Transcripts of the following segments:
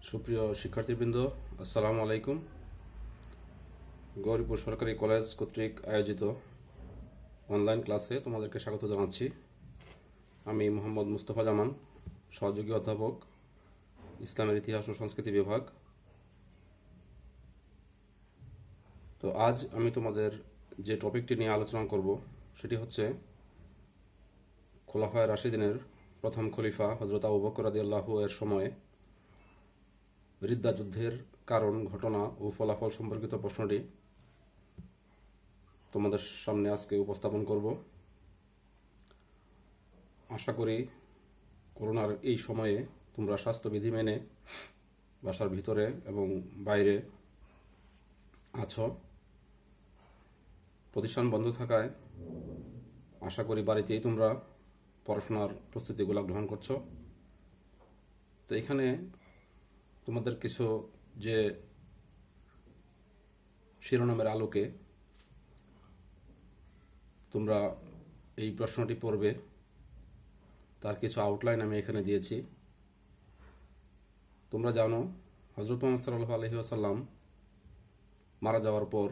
সুপ্রিয় শিক্ষার্থীবৃন্দ, আসসালামু আলাইকুম। গৌরীপুর সরকারি কলেজ কর্তৃক আয়োজিত অনলাইন ক্লাসে তোমাদেরকে স্বাগত জানাচ্ছি। আমি মোহাম্মদ মুস্তফা জামান, সহযোগী অধ্যাপক, ইসলামের ইতিহাস ও সংস্কৃতি বিভাগ। তো আজ আমি তোমাদের যে টপিকটি নিয়ে আলোচনা করব সেটি হচ্ছে খোলাফায়ে রাশিদিনের প্রথম খলিফা হযরত আবু বকর রাদিয়াল্লাহু এর সময়ে রিদ্দা যুদ্ধের কারণ, ঘটনা ও ফলাফল সম্পর্কিত প্রশ্নটি তোমাদের সামনে আজকে উপস্থাপন করব। আশা করি করোনার এই সময়ে তোমরা স্বাস্থ্যবিধি মেনে বাসার ভিতরে এবং বাইরে আছো। প্রতিষ্ঠান বন্ধ থাকায় আশা করি বাড়িতেই তোমরা পড়াশোনার প্রস্তুতিগুলো গ্রহণ করছো। তো এখানে তোমাদের কিছু যে শিরোনামের আলোকে তোমরা এই প্রশ্নটি পড়বে তার কিছু আউটলাইন আমি এখানে দিয়েছি। তোমরা জানো হযরত মুহাম্মদ সাল্লাল্লাহু আলাইহি ওয়াসাল্লাম মারা যাওয়ার পর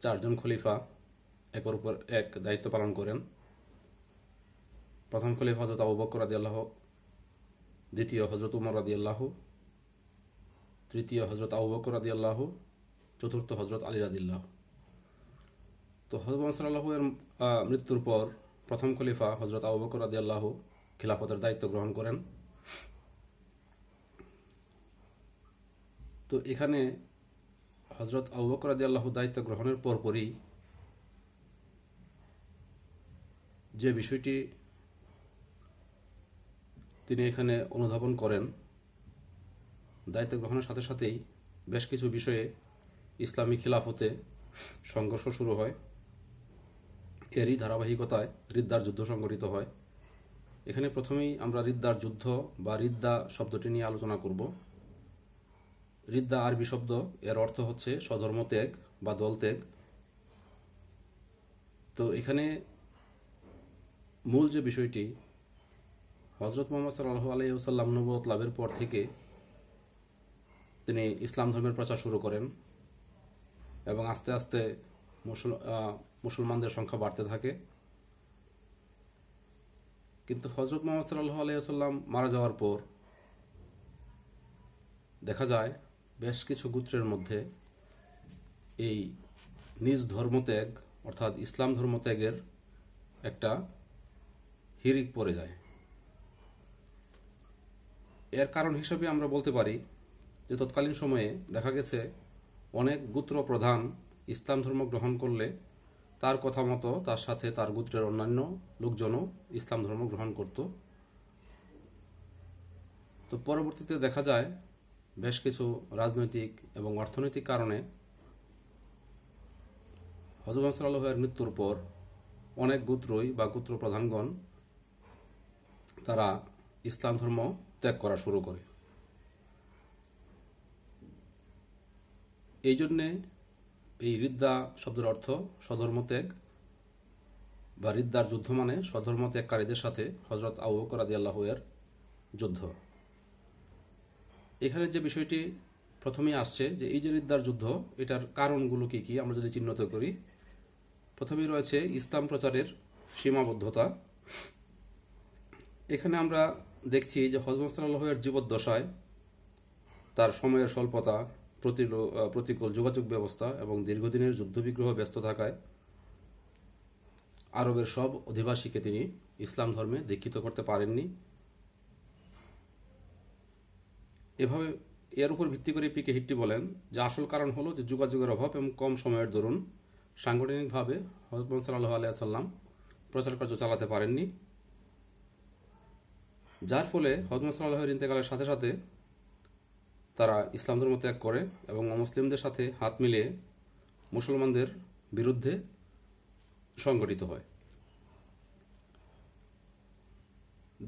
চারজন খলিফা একের উপর এক দায়িত্ব পালন করেন। প্রথম খলিফা হযরত আবু বকর রাদিয়াল্লাহু, দ্বিতীয় হযরত উমর রাদিয়াল্লাহু, তৃতীয় হযরত আবু বকর রাদিয়াল্লাহু, চতুর্থ হযরত আলী রাদিয়াল্লাহু। তো হযরত মুহাম্মদ সাল্লাল্লাহু এর মৃত্যুর পর প্রথম খলিফা হযরত আবু বকর রাদিয়াল্লাহু খিলাফতের দায়িত্ব গ্রহণ করেন। তো এখানে হযরত আবু বকর রাদিয়াল্লাহু দায়িত্ব গ্রহণের পরপরই যে বিষয়টি তিনি এখানে অনুধাবন করেন, দায়িত্ব গ্রহণের সাথে সাথেই বেশ কিছু বিষয়ে ইসলামী খিলাফতে সংঘর্ষ শুরু হয়। এরই ধারাবাহিকতায় রিদ্দার যুদ্ধ সংঘটিত হয়। এখানে প্রথমেই আমরা রিদ্দার যুদ্ধ বা রিদ্দা শব্দটি নিয়ে আলোচনা করব। রিদ্দা আরবি শব্দ, এর অর্থ হচ্ছে স্বধর্ম ত্যাগ বা দল ত্যাগ। তো এখানে মূল যে বিষয়টি, হযরত মুহাম্মদ সাল্লাল্লাহু আলাইহি ওয়াসাল্লাম নবুয়ত লাভের পর থেকে তিনি ইসলাম ধর্মের প্রচার শুরু করেন এবং আস্তে আস্তে মুসলমানদের সংখ্যা বাড়তে থাকে। কিন্তু হযরত মুহাম্মদ সাল্লাল্লাহু আলাইহি ওয়াসাল্লাম মারা যাওয়ার পর দেখা যায় বেশ কিছু গোত্রের মধ্যে এই নিজ ধর্মত্যাগ অর্থাৎ ইসলাম ধর্মত্যাগের একটা হিড়িক পড়ে যায়। এর কারণ হিসেবে আমরা বলতে পারি যে তৎকালীন সময়ে দেখা গেছে অনেক গোত্র প্রধান ইসলাম ধর্ম গ্রহণ করলে তার কথা মতো তার সাথে তার গোত্রের অন্যান্য লোকজনও ইসলাম ধর্ম গ্রহণ করত। তো পরবর্তীতে দেখা যায় বেশ কিছু রাজনৈতিক এবং অর্থনৈতিক কারণে হযরত মুহাম্মদ সাল্লাল্লাহু আলাইহি ওয়াসাল্লামের মৃত্যুর পর অনেক গোত্রই বা গোত্র প্রধানগণ তারা ইসলাম ধর্ম ত্যাগ করা শুরু করে। এই জন্যে এই রিদ্দা শব্দের অর্থ স্বধর্ম ত্যাগ বা রিদ্দার যুদ্ধ মানে স্বধর্ম ত্যাগকারীদের সাথে হযরত আবু বকর রাদিয়াল্লাহু এর যুদ্ধ। এখানে যে বিষয়টি প্রথমেই আসছে যে এই যে রিদ্দার যুদ্ধ, এটার কারণগুলো কি কি আমরা যদি চিহ্নিত করি, প্রথমেই রয়েছে ইসলাম প্রচারের সীমাবদ্ধতা। এখানে আমরা দেখছি যে হযরত মুহাম্মদ সাল্লাল্লাহু আলাইহি ওয়াসাল্লামের জীবদ্দশায় তার সময়ের স্বল্পতা, প্রতিকূল যোগাযোগ ব্যবস্থা এবং দীর্ঘদিনের যুদ্ধবিগ্রহ ব্যস্ত থাকায় আরবের সব অধিবাসীকে তিনি ইসলাম ধর্মে দীক্ষিত করতে পারেননি। এভাবে এর উপর ভিত্তি করে পিকে হিট্টি বলেন যে আসল কারণ হলো যে যোগাযোগের অভাব এবং কম সময়ের দরুন সাংগঠনিকভাবে হযরত মুহাম্মদ সাল্লাল্লাহু আলাইহি ওয়াসাল্লাম প্রচার কার্য চালাতে পারেননি, যার ফলে হযরত মুহাম্মদ সাল্লাল্লাহু আলাইহি ওয়াসাল্লামের ইন্তেকালের সাথে সাথে তারা ইসলাম ধর্ম ত্যাগ করে এবং অমুসলিমদের সাথে হাত মিলিয়ে মুসলমানদের বিরুদ্ধে সংগঠিত হয়।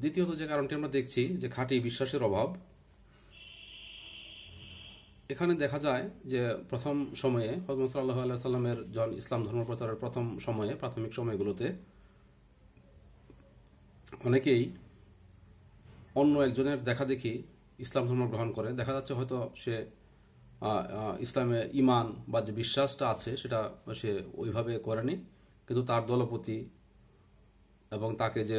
দ্বিতীয়ত যে কারণটি আমরা দেখছি যে খাঁটি বিশ্বাসের অভাব। এখানে দেখা যায় যে প্রথম সময়ে হযরত মুহাম্মদ সাল্লাল্লাহু আলাইহি ওয়াসাল্লামের যখন ইসলাম ধর্ম প্রচারের প্রথম সময়ে প্রাথমিক সময়গুলোতে অনেকেই অন্য একজনের দেখা দেখি ইসলাম ধর্ম গ্রহণ করে, দেখা যাচ্ছে হয়তো সে ইসলামে ইমান বা যে বিশ্বাসটা আছে সেটা সে ওইভাবে করেনি, কিন্তু তার দলপতি এবং তাকে যে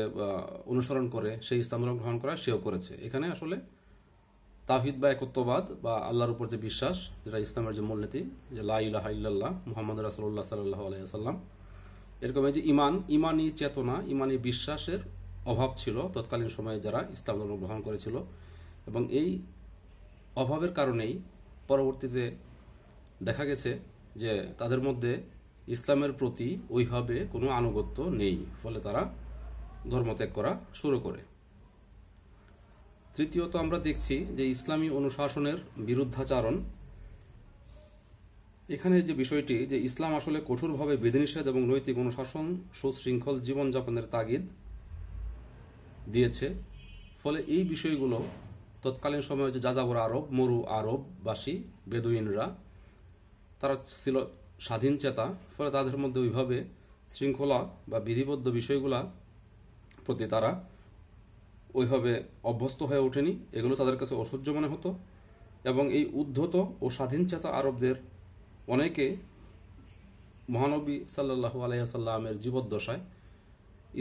অনুসরণ করে সেই ইসলাম ধর্ম গ্রহণ করা সেও করেছে। এখানে আসলে তাওহীদ বা একত্ববাদ বা আল্লাহর উপর যে বিশ্বাস, যেটা ইসলামের যে মূলনীতি, যে লা ইলাহা ইল্লাল্লাহ মুহাম্মদ রাসূলুল্লাহ সাল্লাল্লাহু আলাইহি ওয়াসাল্লাম, এরকম এই যে ইমানি চেতনা, ইমানি বিশ্বাসের অভাব ছিল তৎকালীন সময়ে যারা ইসলাম ধর্ম গ্রহণ করেছিল, এবং এই অভাবের কারণেই পরবর্তীতে দেখা গেছে যে তাদের মধ্যে ইসলামের প্রতি ওইভাবে কোনো আনুগত্য নেই, ফলে তারা ধর্মত্যাগ করা শুরু করে। তৃতীয়ত আমরা দেখছি যে ইসলামী অনুশাসনের বিরুদ্ধাচারণ। এখানে যে বিষয়টি যে ইসলাম আসলে কঠোরভাবে বিধিনিষেধ এবং নৈতিক অনুশাসন, সুশৃঙ্খল জীবনযাপনের তাগিদ দিয়েছে, ফলে এই বিষয়গুলো তৎকালীন সময়ে যে যাযাবর আরব, মরু আরববাসী বেদুইনরা, তারা ছিল স্বাধীন চেতা, ফলে তাদের মধ্যে ওইভাবে শৃঙ্খলা বা বিধিবদ্ধ বিষয়গুলা প্রতি তারা ওইভাবে অভ্যস্ত হয়ে ওঠেনি, এগুলো তাদের কাছে অসহ্য মনে হতো। এবং এই উদ্ধত ও স্বাধীনচেতা আরবদের অনেকে মহানবী সাল্লাল্লাহু আলাইহি ওয়াসাল্লামের জীবদ্দশায়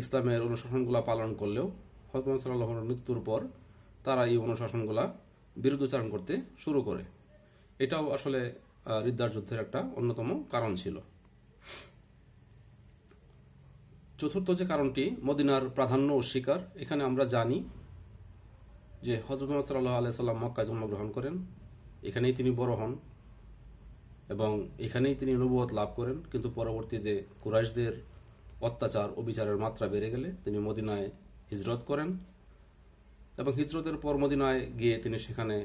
ইসলামের অনুশাসনগুলা পালন করলেও হযরত মুহাম্মদ সাল্লাল্লাহু আলাইহি ওয়াসাল্লামের মৃত্যুর পর তারা এই অনুশাসনগুলা বিরুদ্ধাচরণ করতে শুরু করে। এটাও আসলে রিদ্দার যুদ্ধের একটা অন্যতম কারণ ছিল। চতুর্থ যে কারণটি, মদিনার প্রাধান্য অস্বীকার। এখানে আমরা জানি যে হযরত মুহাম্মদ সাল্লাল্লাহু আলাইহি ওয়াসাল্লাম মক্কায় জন্মগ্রহণ করেন, এখানেই তিনি বড় হন এবং এখানেই তিনি নবুয়ত লাভ করেন, কিন্তু পরবর্তীতে কুরাইশদের অত্যাচার ও বিচারের মাত্রা বেড়ে গেলে তিনি মদিনায় হিজরত করেন, এবং হিজরতের পর মদিনায় গিয়ে তিনি সেখানে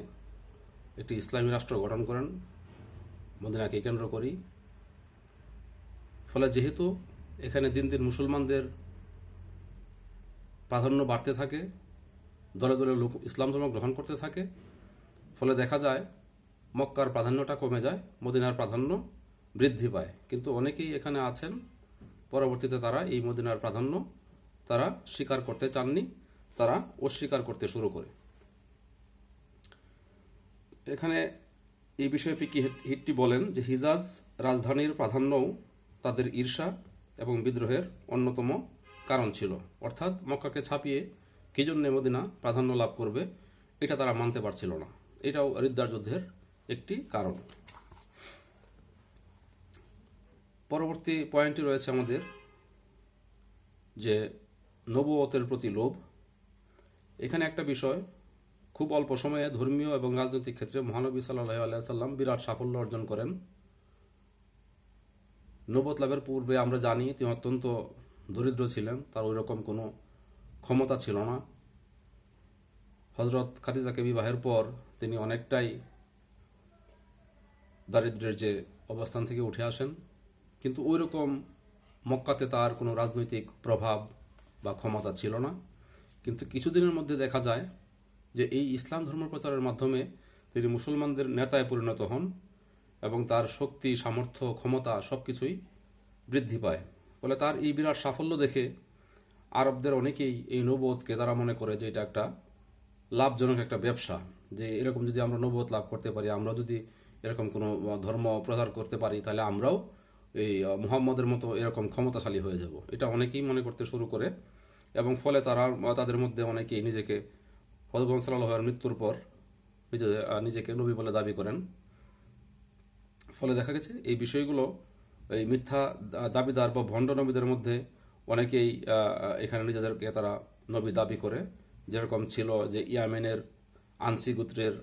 একটি ইসলামী রাষ্ট্র গঠন করেন মদিনাকে কেন্দ্র করেই। ফলে যেহেতু এখানে দিন দিন মুসলমানদের প্রাধান্য বাড়তে থাকে, দলে দলে লোক ইসলাম ধর্ম গ্রহণ করতে থাকে, ফলে দেখা যায় মক্কার প্রাধান্যটা কমে যায়, মদিনার প্রাধান্য বৃদ্ধি পায়। কিন্তু অনেকেই এখানে আছেন পরবর্তীতে তারা এই মদিনার প্রাধান্য তারা স্বীকার করতে চাননি, তারা অস্বীকার করতে শুরু করে। এখানে এই বিষয়ে পিকি হিট্টি বলেন যে হিজাজ রাজধানীর প্রাধান্যও তাদের ঈর্ষা এবং বিদ্রোহের অন্যতম কারণ ছিল, অর্থাৎ মক্কাকে ছাপিয়ে কি জন্য মদিনা প্রাধান্য লাভ করবে এটা তারা মানতে পারছিল না। এটাও রিদ্দার যুদ্ধের একটি কারণ। পরবর্তী পয়েন্টটি রয়েছে আমাদের যে নবুয়তের প্রতি লোভ। এখানে একটা বিষয়, খুব অল্প সময়ে ধর্মীয় এবং রাজনৈতিক ক্ষেত্রে মহানবী সাল্লাল্লাহু আলাইহি ওয়াসাল্লাম বিরাট সাফল্য অর্জন করেন। নবুয়ত লাভের পূর্বে আমরা জানি তিনি অত্যন্ত দরিদ্র ছিলেন, তার ওই রকম কোনো ক্ষমতা ছিল না। হযরত খাদিজাকে বিবাহের পর তিনি অনেকটাই দারিদ্র্যের যে অবস্থান থেকে উঠে আসেন, কিন্তু ওই রকম মক্কাতে তার কোনো রাজনৈতিক প্রভাব বা ক্ষমতা ছিল না। কিন্তু কিছুদিনের মধ্যে দেখা যায় যে এই ইসলাম ধর্ম প্রচারের মাধ্যমে তিনি মুসলমানদের নেতায় পরিণত হন এবং তার শক্তি, সামর্থ্য, ক্ষমতা সব কিছুই বৃদ্ধি পায়। ফলে তার এই বিরাট সাফল্য দেখে আরবদের অনেকেই এই নবুয়তকে তারা মনে করে যে এটা একটা লাভজনক একটা ব্যবসা, যে এরকম যদি আমরা নবুয়ত লাভ করতে পারি, আমরা যদি এরকম কোনো ধর্ম প্রচার করতে পারি, তাহলে আমরাও এই মুহাম্মদের মতো এরকম ক্ষমতাশালী হয়ে যাব। এটা অনেকেই মনে করতে শুরু করে, এবং ফলে তাদের মধ্যে অনেকেই নিজেকে হযরত মুহাম্মদ সাল্লাল্লাহু আলাইহি ওয়াসাল্লামের মৃত্যুর পর নিজেকে নবী বলে দাবি করেন। ফলে দেখা গেছে এই বিষয়গুলো, এই মিথ্যা দাবিদার বা ভণ্ড নবীদের মধ্যে অনেকেই এখানে নিজেদেরকে তারা নবী দাবি করে। যেরকম ছিল যে ইয়ামেনের আনসি গোত্রের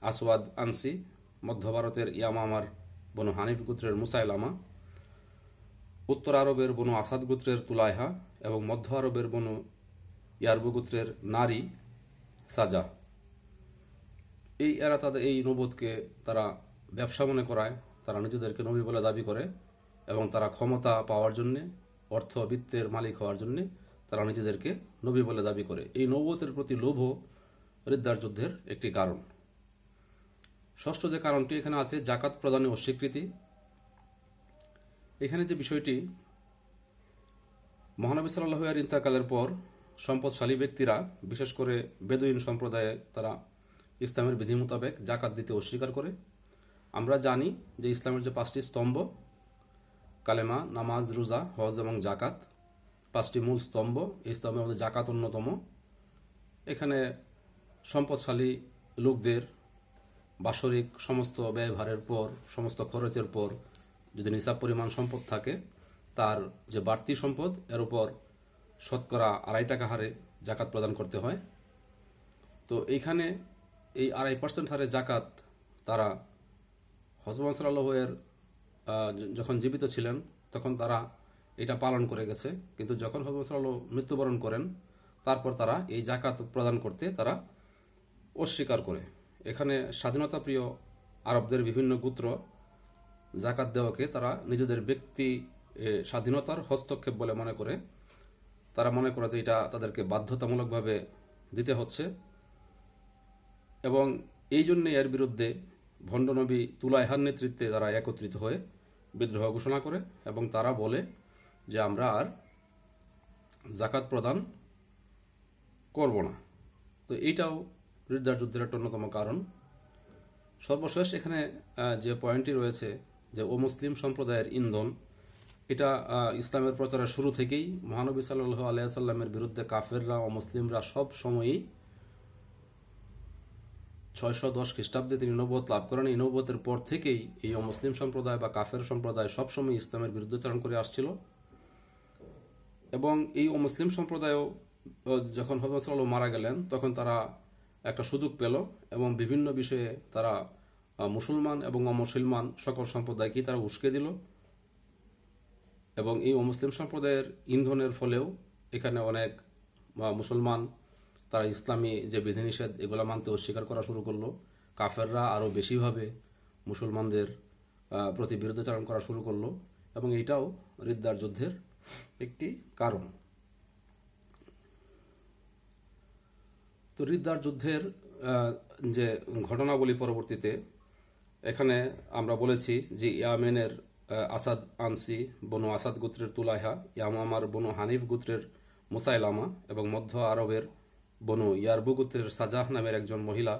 আসওয়াদ আনসি, মধ্য ভারতের ইয়ামামার বনু হানিফ গোত্রের মুসাইলামা, উত্তর আরবের বনু আসাদ গোত্রের তুলাইহা এবং মধ্য আরবের বনু ইয়ারবু গোত্রের নারী সাজা। এরা তাদের এই নবুয়তকে তারা ব্যবসা মনে করায়, তারা নিজেদেরকে নবী বলে দাবি করে এবং তারা ক্ষমতা পাওয়ার জন্যে, অর্থবিত্তের মালিক হওয়ার জন্যে তারা নিজেদেরকে নবী বলে দাবি করে। এই নবুয়তের প্রতি লোভও রিদ্দার যুদ্ধের একটি কারণ। ষষ্ঠ যে কারণটি এখানে আছে, জাকাত প্রদানে অস্বীকৃতি। এখানে যে বিষয়টি, মহানবী সাল্লাল্লাহু আলাইহি ওয়াসাল্লামের ইন্তেকালের পর সম্পদশালী ব্যক্তিরা, বিশেষ করে বেদুইন সম্প্রদায়ে, তারা ইসলামের বিধি মোতাবেক জাকাত দিতে অস্বীকার করে। আমরা জানি যে ইসলামের যে 5টি স্তম্ভ, কালেমা, নামাজ, রোজা, হজ এবং জাকাত, 5টি মূল স্তম্ভ। এই স্তম্ভের মধ্যে জাকাত অন্যতম। এখানে সম্পদশালী লোকদের বাৎসরিক সমস্ত ব্যয়ভারের পর, সমস্ত খরচের পর যদি নিসাব পরিমাণ সম্পদ থাকে, তার যে বাড়তি সম্পদ এর উপর শতকরা 2.5 টাকা হারে জাকাত প্রদান করতে হয়। তো এইখানে এই 2.5% হারে জাকাত তারা হযরত সাল্লাল্লাহু এর যখন জীবিত ছিলেন তখন তারা এটা পালন করে গেছে, কিন্তু যখন হযরত সাল্লাল্লাহু মৃত্যুবরণ করেন তারপর তারা এই জাকাত প্রদান করতে তারা অস্বীকার করে। এখানে স্বাধীনতাপ্রিয় আরবদের বিভিন্ন গোত্র জাকাত দেওয়াকে তারা নিজেদের ব্যক্তি স্বাধীনতার হস্তক্ষেপ বলে মনে করে। তারা মনে করে যে এটা তাদেরকে বাধ্যতামূলকভাবে দিতে হচ্ছে, এবং এই জন্যে এর বিরুদ্ধে ভণ্ডনবী তুলাইহার নেতৃত্বে তারা একত্রিত হয়ে বিদ্রোহ ঘোষণা করে, এবং তারা বলে যে আমরা আর জাকাত প্রদান করব না। তো এইটাও রিদ্দার যুদ্ধের একটা অন্যতম কারণ। সর্বশেষ এখানে যে পয়েন্টটি রয়েছে যে অমুসলিম সম্প্রদায়ের ইন্ধন, এটা ইসলামের প্রচারের শুরু থেকেই মহানবী সাল্লাল্লাহু আলাইহি ওয়াসাল্লামের বিরুদ্ধে কাফেররা, অমুসলিমরা সব সময়ই 610 খ্রিস্টাব্দে তিনি নবুয়ত লাভ করেন। এই নবুয়তের পর থেকেই এই অমুসলিম সম্প্রদায় বা কাফের সম্প্রদায় সবসময় ইসলামের বিরুদ্ধাচরণ করে আসছিল, এবং এই অমুসলিম সম্প্রদায়ও যখন হযরত সাল্লাল্লাহু মারা গেলেন তখন তারা একটা সুযোগ পেল, এবং বিভিন্ন বিষয়ে তারা মুসলমান এবং অমুসলমান সকল সম্প্রদায়কেই তারা উস্কে দিল, এবং এই অমুসলিম সম্প্রদায়ের ইন্ধনের ফলেও এখানে অনেক মুসলমান তারা ইসলামী যে বিধিনিষেধ এগুলো মানতে অস্বীকার করা শুরু করলো। কাফেররা আরও বেশিভাবে মুসলমানদের প্রতি বিরুদ্ধাচরণ করা শুরু করলো, এবং এটাও রিদ্দার যুদ্ধের একটি কারণ। তো রিদ্দার যুদ্ধের যে ঘটনাবলী পরবর্তীতে এখানে আমরা বলেছি যে ইয়ামেনের আসাদ আনসি বনু আসাদ গোত্রের তুলাইহা, ইয়ামামার বনু হানিফ গোত্রের মুসাইলামা এবং মধ্য আরবের বনু ইয়ারবু গোত্রের সাজাহ নামের একজন মহিলা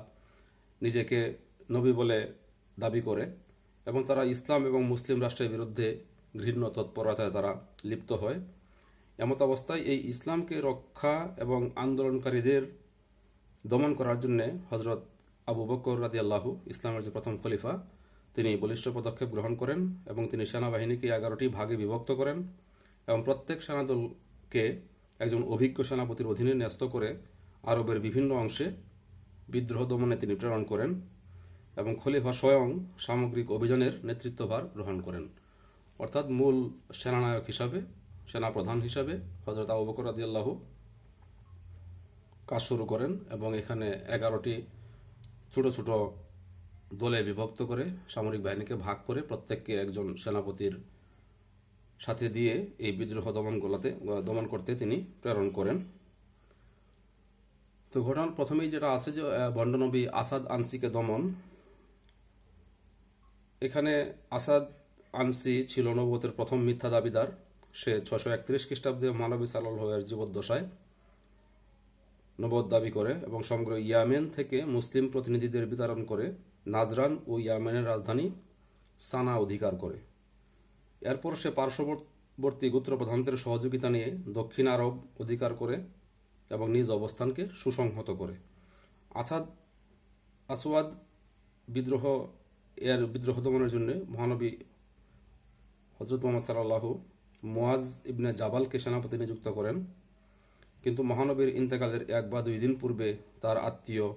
নিজেকে নবী বলে দাবি করে, এবং তারা ইসলাম এবং মুসলিম রাষ্ট্রের বিরুদ্ধে ঘৃণ্য তৎপরতায় তারা লিপ্ত হয়। এমত অবস্থায় এই ইসলামকে রক্ষা এবং আন্দোলনকারীদের দমন করার জন্য হজরত আবু বকর রাদিয়াল্লাহু, ইসলামের যে প্রথম খলিফা, তিনি বলিষ্ঠ পদক্ষেপ গ্রহণ করেন, এবং তিনি সেনাবাহিনীকে 11টি ভাগে বিভক্ত করেন, এবং প্রত্যেক সেনাদলকে একজন অভিজ্ঞ সেনাপতির অধীনে ন্যস্ত করে আরবের বিভিন্ন অংশে বিদ্রোহ দমনে তিনি প্রেরণ করেন, এবং খলিফা স্বয়ং সামগ্রিক অভিযানের নেতৃত্বভার গ্রহণ করেন। অর্থাৎ মূল সেনানায়ক হিসাবে, সেনাপ্রধান হিসাবে হজরত আবু বকর রাদিয়াল্লাহু কাজ শুরু করেন, এবং এখানে 11টি ছোট ছোট দলে বিভক্ত করে সামরিক বাহিনীকে ভাগ করে প্রত্যেককে একজন সেনাপতির সাথে দিয়ে এই বিদ্রোহ দমন করতে তিনি প্রেরণ করেন। তো ঘটনার প্রথমেই যেটা আছে যে ভণ্ডনবী আসাদ আনসিকে দমন। এখানে আসাদ আনসি ছিল নবুয়তের প্রথম মিথ্যা দাবিদার। সে 631 খ্রিস্টাব্দে মহানবী সাল্লাল্লাহু আলাইহি জীবদ্দশায় নবুয়ত দাবি করে, এবং সমগ্র ইয়ামেন থেকে মুসলিম প্রতিনিধিদের বিতাড়ন করে নাজরান ও ইয়ামেনের রাজধানী সানা অধিকার করে। এরপর সে পার্শ্ববর্তী গোত্রপ্রধানদের সহযোগিতা নিয়ে দক্ষিণ আরব অধিকার করে এবং নিজ অবস্থানকে সুসংহত করে। আসওয়াদ বিদ্রোহ দমনের জন্য মহানবী হযরত মুহাম্মদ সাল্লাল্লাহু মুআজ ইবনে জাবালকে সেনাপতি নিযুক্ত করেন, কিন্তু মহানবীর ইন্তেকালের 1 বা 2 দিন পূর্বে তার আত্মীয়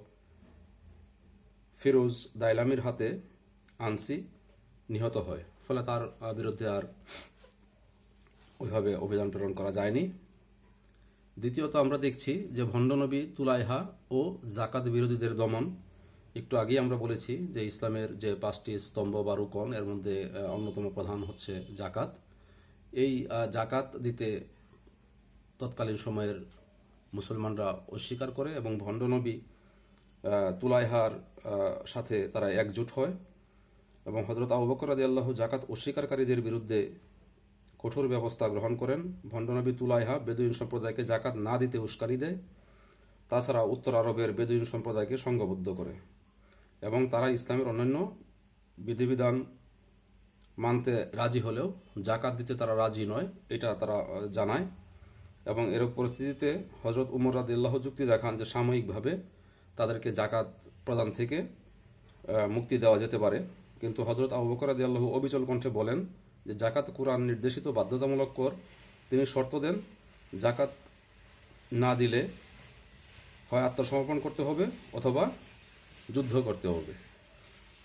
ফিরোজ দাইলামির হাতে আনসি নিহত হয়, ফলে তার বিরুদ্ধে আর ওইভাবে অভিযান প্রেরণ করা যায়নি। দ্বিতীয়ত আমরা দেখছি যে ভণ্ডনবী তুলাইহা ও জাকাত বিরোধীদের দমন। একটু আগেই আমরা বলেছি যে ইসলামের যে 5টি স্তম্ভ বা রুকন, এর মধ্যে অন্যতম প্রধান হচ্ছে জাকাত। এই জাকাত দিতে তৎকালীন সময়ের মুসলমানরা অস্বীকার করে, এবং ভণ্ডনবী তুলাইহার সাথে তারা একজোট হয়, এবং হজরত আবু বকর রাদিয়াল্লাহু জাকাত অস্বীকারীদের বিরুদ্ধে কঠোর ব্যবস্থা গ্রহণ করেন। ভণ্ডনবী তুলাইহা বেদুইন সম্প্রদায়কে জাকাত না দিতে উস্কানি দেয়। তাছাড়া উত্তর আরবের বেদুইন সম্প্রদায়কে সংঘবদ্ধ করে এবং তারা ইসলামের অন্যান্য বিধিবিধান মানতে রাজি হলেও জাকাত দিতে তারা রাজি নয়, এটা তারা জানায়। এবং এরূপ পরিস্থিতিতে হজরত উমর রাদিয়াল্লাহু যুক্তি দেখান যে সাময়িকভাবে তাদেরকে জাকাত প্রদান থেকে মুক্তি দেওয়া যেতে পারে। কিন্তু হজরত আবু বকর রাদিয়াল্লাহু অবিচল কণ্ঠে বলেন যে জাকাত কুরআন নির্দেশিত বাধ্যতামূলক কর। তিনি শর্ত দেন জাকাত না দিলে হয় আত্মসমর্পণ করতে হবে অথবা যুদ্ধ করতে হবে।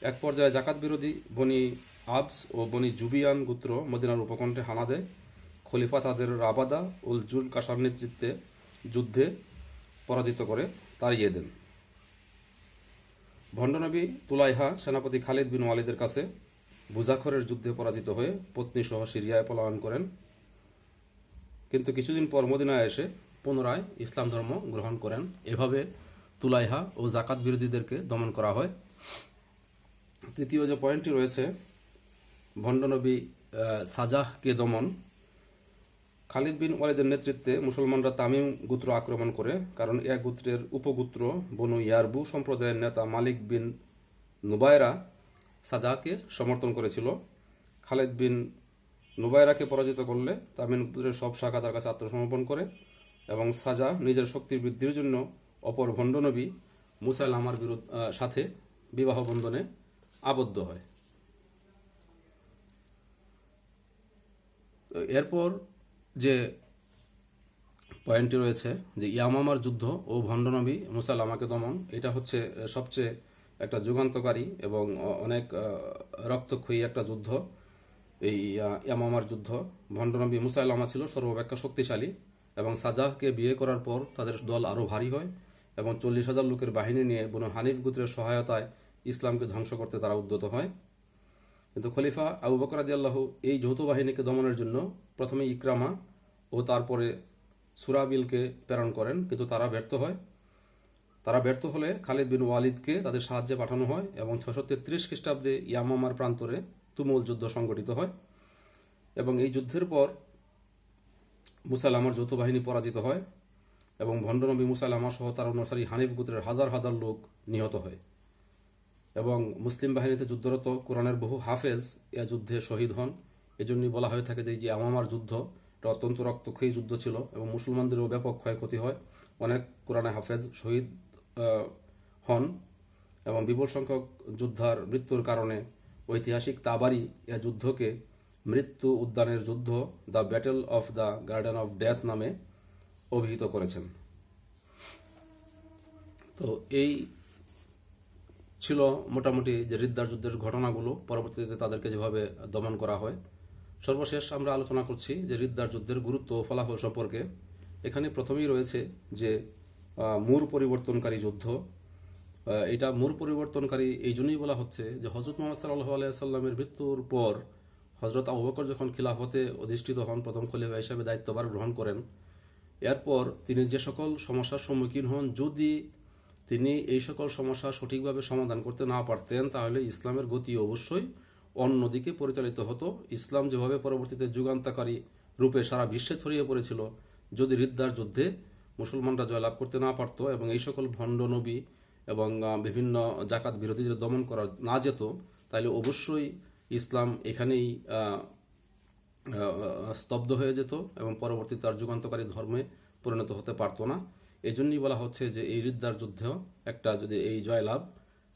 এক পর্যায়ে জাকাত বিরোধী বনি আবস ও বনি জুবিয়ান গোত্র মদিনার উপকণ্ঠে হানা দেয়। খলিফা তাদের রাবাদা উল জুল কাসার নেতৃত্বে যুদ্ধে পরাজিত করে তাড়িয়ে দেন। ভণ্ডনবী তুলাইহা সেনাপতি খালিদ বিন ওয়ালিদের কাছে বুজাখরের যুদ্ধে পরাজিত হয়ে পত্নীসহ সিরিয়ায় পলায়ন করেন, কিন্তু কিছুদিন পর মদিনায় এসে পুনরায় ইসলাম ধর্ম গ্রহণ করেন। এভাবে তুলাইহা ও জাকাত বিরোধীদেরকে দমন করা হয়। তৃতীয় যে পয়েন্টটি রয়েছে, ভণ্ডনবী সাজাহকে দমন। খালিদ বিন ওয়ালিদের নেতৃত্বে মুসলমানরা তামিম গোত্র আক্রমণ করে, কারণ এ গোত্রের উপগোত্র বনু ইয়ারবু সম্প্রদায়ের নেতা মালিক বিন নুবায়রা সাজাহকে সমর্থন করেছিল। খালিদ বিন নুবায়রাকে পরাজিত করলে তামিম গোত্রের সব শাখা তার কাছে আত্মসমর্পণ করে এবং সাজা নিজের শক্তির বৃদ্ধির জন্য অপর ভণ্ডনবী মুসাইলামার সাথে বিবাহ বন্ধনে আবদ্ধ হয়। এরপর যে পয়েন্টটি রয়েছে যে ইয়ামামার যুদ্ধ ও ভণ্ডনবী মুসাইলামাকে দমন, এটা হচ্ছে সবচেয়ে একটা যুগান্তকারী এবং অনেক রক্তক্ষয়ী একটা যুদ্ধ। এই ইয়ামামার যুদ্ধ, ভণ্ডনবী মুসাইলামা ছিল সর্বাপেক্ষা শক্তিশালী এবং সাজাহকে বিয়ে করার পর তাদের দল আরও ভারী হয় এবং 40,000 লোকের বাহিনী নিয়ে বনু হানিফ গোত্রের সহায়তায় ইসলামকে ধ্বংস করতে তারা উদ্যত হয়। কিন্তু খলিফা আবু বকর রাদিয়াল্লাহু এই যৌথ বাহিনীকে দমনের জন্য প্রথমে ইকরামা ও তারপরে সুরাবিলকে প্রেরণ করেন, কিন্তু তারা ব্যর্থ হলে খালিদ বিন ওয়ালিদকে তাদের সাহায্যে পাঠানো হয় এবং 633 খ্রিস্টাব্দে ইয়ামামার প্রান্তরে তুমুল যুদ্ধ সংঘটিত হয় এবং এই যুদ্ধের পর মুসাইলামার যৌথ বাহিনী পরাজিত হয় এবং ভণ্ডনবী মুসাইলামা সহ তার অনুসারী হানিফ গোত্রের হাজার হাজার লোক নিহত হয় এবং মুসলিম বাহিনীতে যুদ্ধরত কোরআনের বহু হাফেজ এ যুদ্ধে শহীদ হন। এজন্যই বলা হয়ে থাকে যে ইয়ামামার যুদ্ধ এটা অত্যন্ত রক্তক্ষয়ী যুদ্ধ ছিল এবং মুসলমানদেরও ব্যাপক ক্ষয়ক্ষতি হয়, অনেক কোরআনে হাফেজ শহীদ হন এবং বিপুল সংখ্যক যোদ্ধার মৃত্যুর কারণে ঐতিহাসিক তাবারি এ যুদ্ধকে মৃত্যু উদ্যানের যুদ্ধ, the battle of the garden of death নামে অভিহিত করেছেন। তো এই ছিল মোটামুটি যে রিদ্দার যুদ্ধের ঘটনাগুলো, পরবর্তীতে তাদেরকে যেভাবে দমন করা হয়। সর্বশেষ আমরা আলোচনা করছি যে রিদ্দার যুদ্ধের গুরুত্ব ও ফলাফল সম্পর্কে। এখানে প্রথমেই রয়েছে যে মূর পরিবর্তনকারী যুদ্ধ। এটা মূর পরিবর্তনকারী এই জন্যই বলা হচ্ছে যে হজরত মুহাম্মদ সাল্লাল্লাহু আলাইহি সাল্লামের মৃত্যুর পর হজরত আবু বকর যখন খিলাফতে অধিষ্ঠিত হন, প্রথম খলিফা হিসেবে দায়িত্বভার গ্রহণ করেন, এরপর তিনি যে সকল সমস্যার সম্মুখীন হন, যদি তিনি এই সকল সমস্যা সঠিকভাবে সমাধান করতে না পারতেন তাহলে ইসলামের গতি অবশ্যই অন্যদিকে পরিচালিত হতো। ইসলাম যেভাবে পরবর্তীতে যুগান্তকারী রূপে সারা বিশ্বে ছড়িয়ে পড়েছিল, যদি রিদ্দার যুদ্ধে মুসলমানরা জয়লাভ করতে না পারত এবং এই সকল ভণ্ড নবী এবং বিভিন্ন জাকাত বিরোধীদের দমন করা না যেত, তাহলে অবশ্যই ইসলাম এখানেই স্তব্ধ হয়ে যেত এবং পরবর্তীতে তার যুগান্তকারী ধর্মে পরিণত হতে পারত না। এই জন্যই বলা হচ্ছে যে এই রিদ্দার যুদ্ধেও একটা যদি এই জয়লাভ,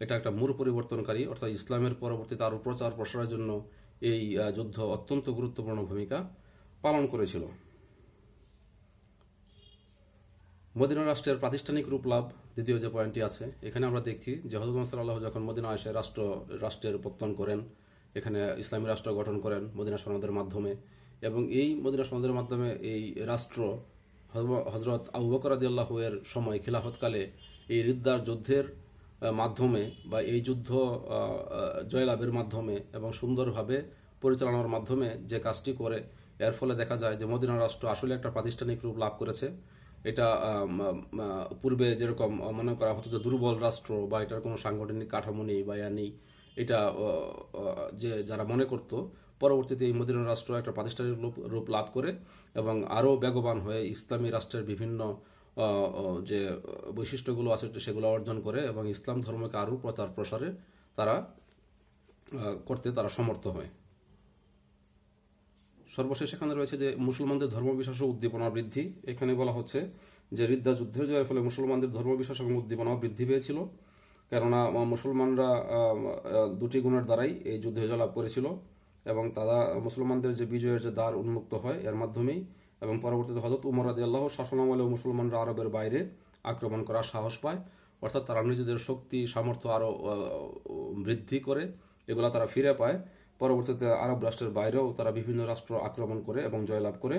এটা একটা মূল পরিবর্তনকারী, অর্থাৎ ইসলামের পরবর্তীতে আরও প্রচার প্রসারের জন্য এই যুদ্ধ অত্যন্ত গুরুত্বপূর্ণ ভূমিকা পালন করেছিল। মদিনা রাষ্ট্রের প্রাতিষ্ঠানিক রূপ লাভ, দ্বিতীয় যে পয়েন্টটি আছে, এখানে আমরা দেখছি যে হযরত মুহাম্মদ সাল্লাল্লাহু যখন মদিনা এসে রাষ্ট্রের পত্তন করেন, এখানে ইসলামী রাষ্ট্র গঠন করেন মদিনা সনদের মাধ্যমে এবং এই মদিনা সনদের মাধ্যমে এই রাষ্ট্র হযরত আবু বকর রাদিয়াল্লাহু এর সময় খিলাফতকালে এই রিদ্দার যুদ্ধের মাধ্যমে বা এই যুদ্ধ জয়লাভের মাধ্যমে এবং সুন্দরভাবে পরিচালনার মাধ্যমে যে কাজটি করে, এর ফলে দেখা যায় যে মদিনা রাষ্ট্র আসলে একটা প্রাতিষ্ঠানিক রূপ লাভ করেছে। এটা পূর্বে যেরকম মনে করা হতো যে দুর্বল রাষ্ট্র বা এটার কোনো সাংগঠনিক কাঠামো নেই বা নেই, এটা যে যারা মনে করত, পরবর্তীতে এই মদিনা রাষ্ট্র একটা প্রাতিষ্ঠানিক রূপ লাভ করে এবং আরও বেগবান হয়ে ইসলামী রাষ্ট্রের বিভিন্ন যে বৈশিষ্ট্যগুলো আছে সেগুলো অর্জন করে এবং ইসলাম ধর্মকে আরও প্রচার প্রসারে তারা তারা সমর্থ হয়। সর্বশেষ এখানে রয়েছে যে মুসলমানদের ধর্মবিশ্বাস ও উদ্দীপনা বৃদ্ধি। এখানে বলা হচ্ছে যে রিদ্দা যুদ্ধের জয়ের ফলে মুসলমানদের ধর্মবিশ্বাস এবং উদ্দীপনা বৃদ্ধি পেয়েছিল, কেননা মুসলমানরা দুটি গুণের দ্বারাই এই যুদ্ধে জয়লাভ করেছিল এবং তারা মুসলমানদের যে বিজয়ের যে দ্বার উন্মুক্ত হয় এর মাধ্যমেই, এবং পরবর্তীতে হযরত উমর রাদিয়াল্লাহু শাসনামলেও মুসলমানরা আরবের বাইরে আক্রমণ করার সাহস পায়, অর্থাৎ তারা নিজেদের শক্তি সামর্থ্য আরও বৃদ্ধি করে, এগুলা তারা ফিরে পায়। পরবর্তীতে আরব রাষ্ট্রের বাইরেও তারা বিভিন্ন রাষ্ট্র আক্রমণ করে এবং জয়লাভ করে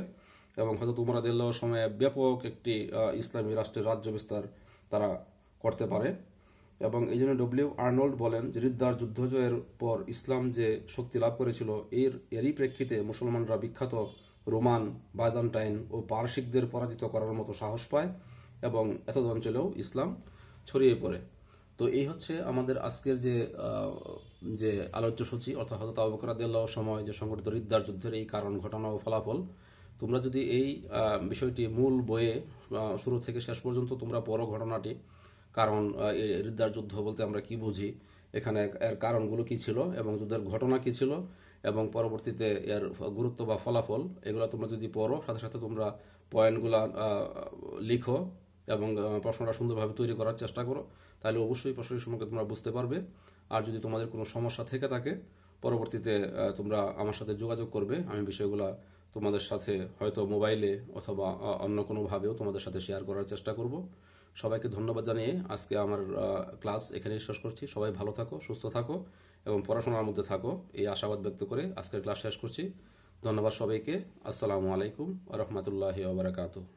এবং হযরত উমর রাদিয়াল্লাহুর সময়ে ব্যাপক একটি ইসলামী রাষ্ট্রের রাজ্য বিস্তার তারা করতে পারে। এবং এই জন্য ডব্লিউ আর্নল্ড বলেন যে রিদ্দার যুদ্ধ জয়ের পর ইসলাম যে শক্তি লাভ করেছিল এরই প্রেক্ষিতে মুসলমানরা বিখ্যাত রোমান, বাইজান্টাইন ও পারসিকদের পরাজিত করার মতো সাহস পায় এবং এতদ অঞ্চলেও ইসলাম ছড়িয়ে পড়ে। তো এই হচ্ছে আমাদের আজকের যে আলোচ্য সূচি, অর্থাৎ হযরত আবু বকর রাদিয়াল্লাহুর সময় যে সংঘটিত রিদ্দার যুদ্ধের এই কারণ, ঘটনা ও ফলাফল। তোমরা যদি এই বিষয়টি মূল বইয়ে শুরু থেকে শেষ পর্যন্ত তোমরা পড়ো ঘটনাটি, কারণ রিদ্দার যুদ্ধ বলতে আমরা কি বুঝি, এখানে এর কারণগুলো কি ছিল এবং যুদ্ধের ঘটনা কি ছিল এবং পরবর্তীতে এর গুরুত্ব বা ফলাফল, এগুলো তোমরা যদি পড়ো, সাথে সাথে তোমরা পয়েন্টগুলো লিখো এবং প্রশ্নটা সুন্দরভাবে তৈরি করার চেষ্টা করো, তাহলে অবশ্যই প্রশ্নটি সম্পর্কে তোমরা বুঝতে পারবে। আর যদি তোমাদের কোনো সমস্যা থেকে থাকে, পরবর্তীতে তোমরা আমার সাথে যোগাযোগ করবে, আমি বিষয়গুলো তোমাদের সাথে হয়তো মোবাইলে অথবা অন্য কোনোভাবেও তোমাদের সাথে শেয়ার করার চেষ্টা করব। সবাইকে ধন্যবাদ জানিয়ে আজকে আমার ক্লাস এখানেই শেষ করছি। সবাই ভালো থাকো, সুস্থ থাকো এবং পড়াশোনার মধ্যে থাকো, এই আশাবাদ ব্যক্ত করে আজকের ক্লাস শেষ করছি। ধন্যবাদ সবাইকে। আসসালামু আলাইকুম ওয়া রাহমাতুল্লাহি ওয়া বারাকাতুহু।